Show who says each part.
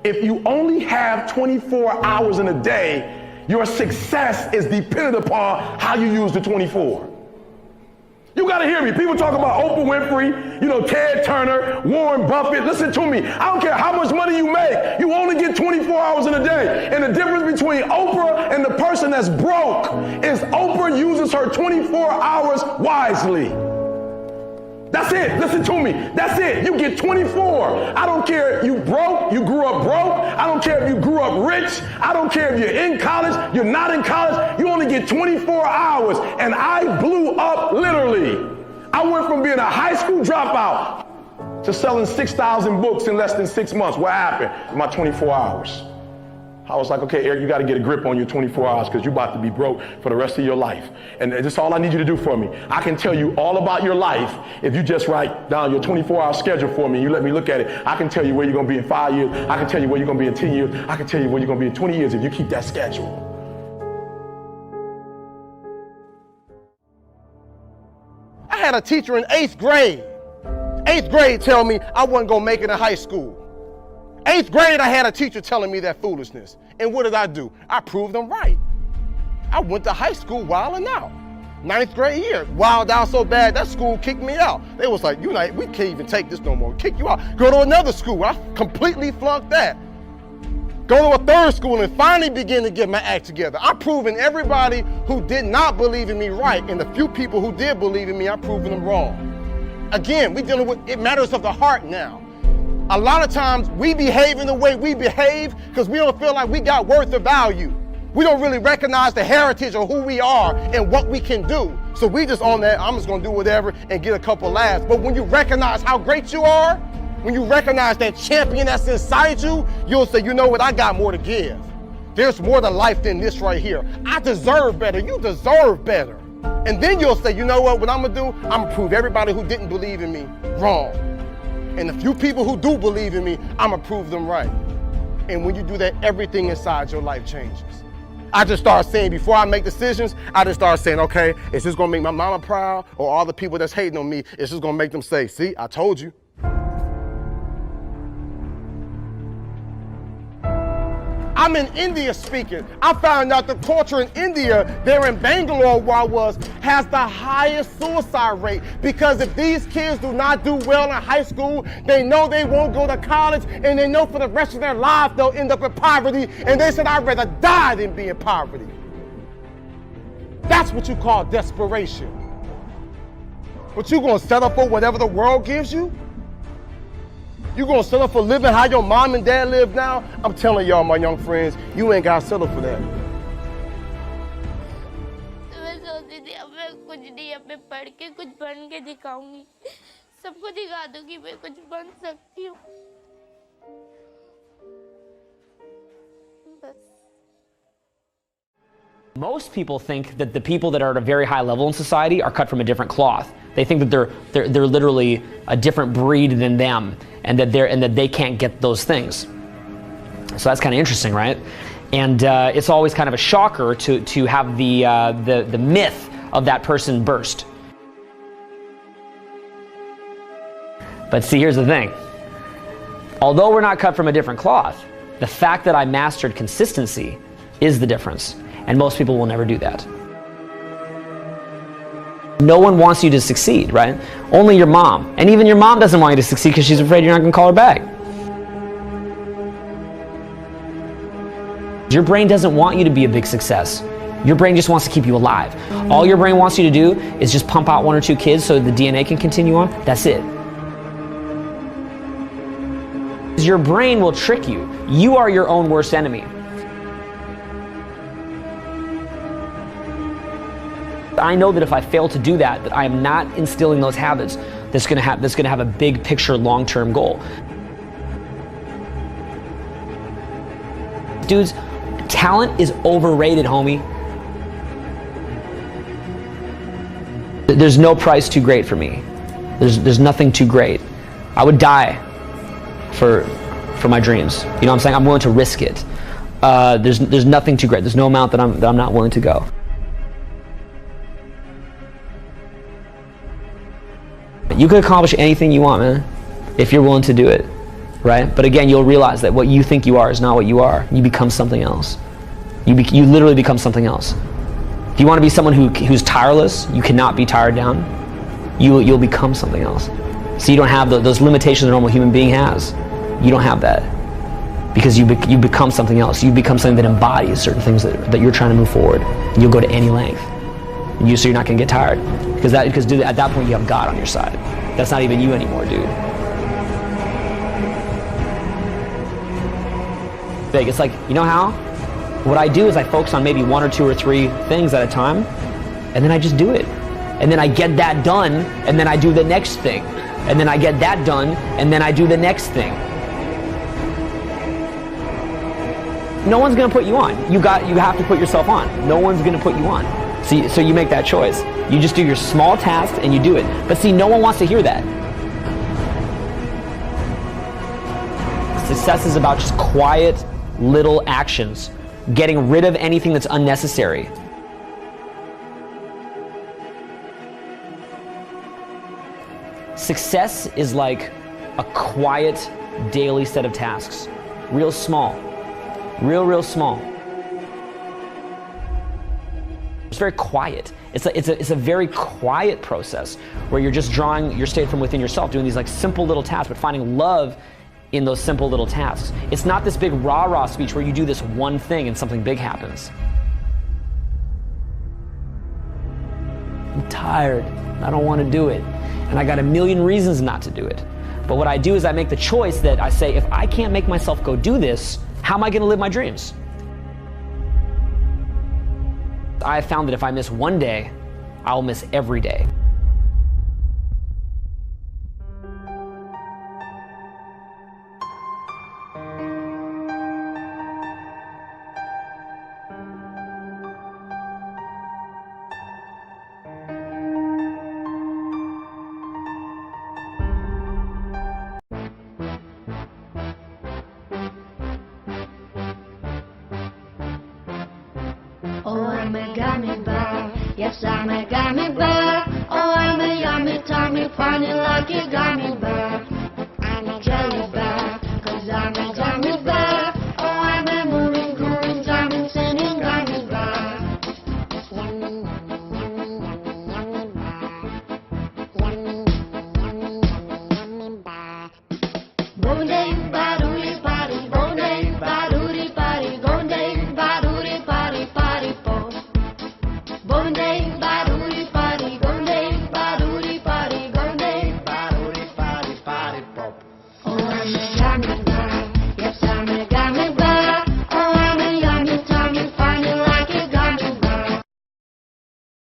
Speaker 1: If you only have 24 hours in a day, your success is dependent upon how you use the 24. You gotta hear me. People talk about Oprah Winfrey, Ted Turner, Warren Buffett. Listen to me. I don't care how much money you make. You only get 24 hours in a day. And the difference between Oprah and the person that's broke is Oprah uses her 24 hours wisely. That's it. Listen to me. That's it. You get 24. I don't care if you broke, you grew up broke. I don't care if you grew up rich. I don't care if you're in college, you're not in college. You only get 24 hours. And I blew up literally. I went from being a high school dropout to selling 6,000 books in less than 6 months. What happened in my 24 hours? I was like, okay, Eric, you got to get a grip on your 24 hours because you're about to be broke for the rest of your life. And that's all I need you to do for me. I can tell you all about your life if you just write down your 24-hour schedule for me and you let me look at it. I can tell you where you're going to be in 5 years. I can tell you where you're going to be in 10 years. I can tell you where you're going to be in 20 years if you keep that schedule.
Speaker 2: I had a teacher in 8th grade. 8th grade tell me I wasn't going to make it in high school. 8th grade, I had a teacher telling me that foolishness. And what did I do? I proved them right. I went to high school wilding out. 9th grade year, wild out so bad, that school kicked me out. They was like, we can't even take this no more. Kick you out. Go to another school. I completely flunked that. Go to a 3rd school and finally begin to get my act together. I'm proving everybody who did not believe in me right, and the few people who did believe in me, I'm proving them wrong. Again, we dealing with, it matters of the heart now. A lot of times we behave in the way we behave because we don't feel like we got worth or value. We don't really recognize the heritage of who we are and what we can do. So we just on that, I'm just gonna do whatever and get a couple laughs. But when you recognize how great you are, when you recognize that champion that's inside you, you'll say, you know what, I got more to give. There's more to life than this right here. I deserve better, you deserve better. And then you'll say, you know what I'm gonna do? I'm gonna prove everybody who didn't believe in me wrong. And the few people who do believe in me, I'm gonna prove them right. And when you do that, everything inside your life changes. I just start saying, before I make decisions, I just start saying, okay, is this gonna make my mama proud? Or all the people that's hating on me, is this gonna make them say, see, I told you. I'm in India speaking. I found out the culture in India, there in Bangalore where I was, has the highest suicide rate. Because if these kids do not do well in high school, they know they won't go to college, and they know for the rest of their life they'll end up in poverty. And they said, I'd rather die than be in poverty. That's what you call desperation. But you gonna settle for whatever the world gives you? You gonna settle for living how your mom and dad live now? I'm telling y'all, my young friends, you ain't gotta settle for that.
Speaker 3: मैं सोचती थी अब मैं कुछ नहीं, अब मैं पढ़ के कुछ बन के दिखाऊंगी, सबको दिखा दूंगी मैं कुछ बन सकती हूँ। बस।
Speaker 4: Most people think that the people that are at a very high level in society are cut from a different cloth. They think that they're literally a different breed than them, and that they can't get those things. So that's kind of interesting, right? And it's always kind of a shocker to have the myth of that person burst. But see, here's the thing. Although we're not cut from a different cloth, the fact that I mastered consistency is the difference. And most people will never do that. No one wants you to succeed, right? Only your mom. And even your mom doesn't want you to succeed because she's afraid you're not going to call her back. Your brain doesn't want you to be a big success. Your brain just wants to keep you alive. All your brain wants you to do is just pump out 1 or 2 kids so the DNA can continue on. That's it. Your brain will trick you. You are your own worst enemy. I know that if I fail to do that, I am not instilling those habits that's going to have a big picture, long-term goal. Dudes, talent is overrated, homie. There's no price too great for me. There's nothing too great. I would die for my dreams. You know what I'm saying? I'm willing to risk it. There's nothing too great. There's no amount that I'm not willing to go. You can accomplish anything you want, man, if you're willing to do it. right? But again, you'll realize that what you think you are is not what you are. You become something else. You literally become something else. If you want to be someone who's tireless, you cannot be tired down. You'll become something else. So you don't have those limitations a normal human being has. You don't have that. Because you become something else. You become something that embodies certain things that you're trying to move forward. You'll go to any length. So you're not going to get tired. Because dude, at that point you have God on your side. That's not even you anymore, dude. Big. It's like, you know how? What I do is I focus on maybe 1 or 2 or 3 things at a time, and then I just do it. And then I get that done, and then I do the next thing. And then I get that done, and then I do the next thing. No one's gonna put you on. You have to put yourself on. No one's gonna put you on. So you make that choice. You just do your small tasks and you do it. But see, no one wants to hear that. Success is about just quiet little actions, getting rid of anything that's unnecessary. Success is like a quiet daily set of tasks, real small. Real small. It's very quiet. It's a very quiet process where you're just drawing your state from within yourself, doing these like simple little tasks, but finding love in those simple little tasks. It's not this big rah-rah speech where you do this one thing and something big happens. I'm tired. I don't want to do it. And I got a million reasons not to do it. But what I do is I make the choice that I say, if I can't make myself go do this, how am I going to live my dreams? I have found that if I miss one day, I'll miss every day.
Speaker 5: Oh, I'm a gummy bear. Yes, I'm a gummy bear. Oh, I'm a yummy, tummy, funny, lucky gummy bear.